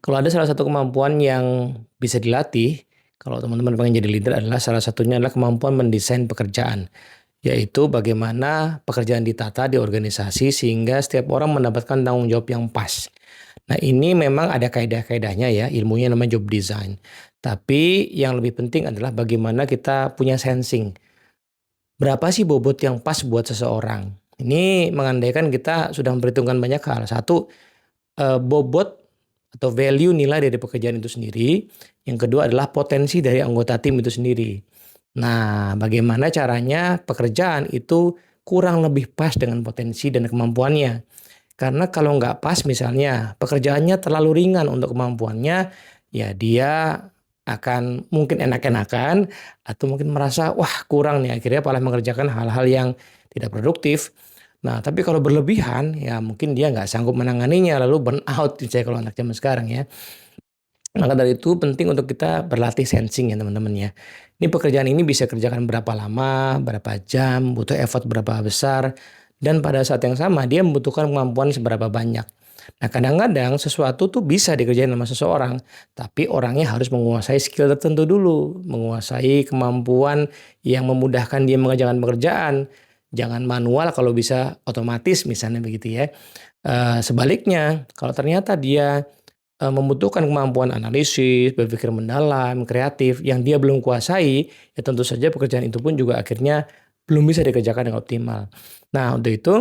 Kalau ada salah satu kemampuan yang bisa dilatih, kalau teman-teman pengen jadi leader adalah salah satunya adalah kemampuan mendesain pekerjaan, yaitu bagaimana pekerjaan ditata di organisasi sehingga setiap orang mendapatkan tanggung jawab yang pas. Nah, ini memang ada kaidah-kaidahnya ya, ilmunya namanya job design. Tapi yang lebih penting adalah bagaimana kita punya sensing. Berapa sih bobot yang pas buat seseorang? Ini mengandaikan kita sudah memperhitungkan banyak hal. Satu, bobot atau value nilai dari pekerjaan itu sendiri. Yang kedua adalah potensi dari anggota tim itu sendiri. Nah, bagaimana caranya pekerjaan itu kurang lebih pas dengan potensi dan kemampuannya. Karena kalau nggak pas misalnya pekerjaannya terlalu ringan untuk kemampuannya, ya dia akan mungkin enak-enakan atau mungkin merasa wah kurang nih akhirnya malah mengerjakan hal-hal yang tidak produktif. Nah, tapi kalau berlebihan ya mungkin dia nggak sanggup menanganinya lalu burn out misalnya kalau anak zaman sekarang ya. Maka dari itu penting untuk kita berlatih sensing ya teman-teman ya. Ini pekerjaan ini bisa kerjakan berapa lama, berapa jam, butuh effort berapa besar, dan pada saat yang sama dia membutuhkan kemampuan seberapa banyak. Nah, kadang-kadang sesuatu tuh bisa dikerjain sama seseorang, tapi orangnya harus menguasai skill tertentu dulu, menguasai kemampuan yang memudahkan dia mengerjakan pekerjaan. Jangan manual kalau bisa otomatis misalnya begitu ya. Sebaliknya, kalau ternyata dia membutuhkan kemampuan analisis, berpikir mendalam, kreatif yang dia belum kuasai, ya tentu saja pekerjaan itu pun juga akhirnya belum bisa dikerjakan dengan optimal. Nah, untuk itu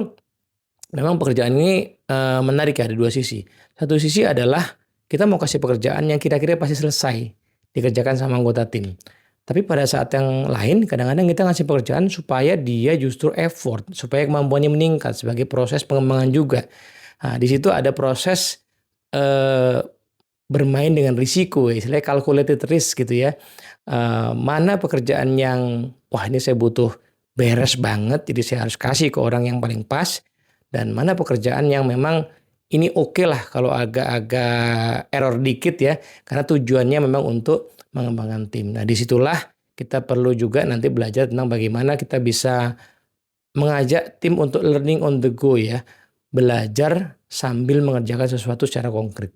memang pekerjaan ini menarik ya, ada dua sisi. Satu sisi adalah kita mau kasih pekerjaan yang kira-kira pasti selesai dikerjakan sama anggota tim. Tapi pada saat yang lain, kadang-kadang kita ngasih pekerjaan supaya dia justru effort, supaya kemampuannya meningkat sebagai proses pengembangan juga. Nah, di situ ada proses eh, bermain dengan risiko, istilahnya calculated risk gitu ya. Mana pekerjaan yang wah ini saya butuh beres banget, jadi saya harus kasih ke orang yang paling pas, dan mana pekerjaan yang memang ini oke lah kalau agak-agak error dikit ya, karena tujuannya memang untuk mengembangkan tim. Nah, disitulah kita perlu juga nanti belajar tentang bagaimana kita bisa mengajak tim untuk learning on the go ya, belajar sambil mengerjakan sesuatu secara konkret.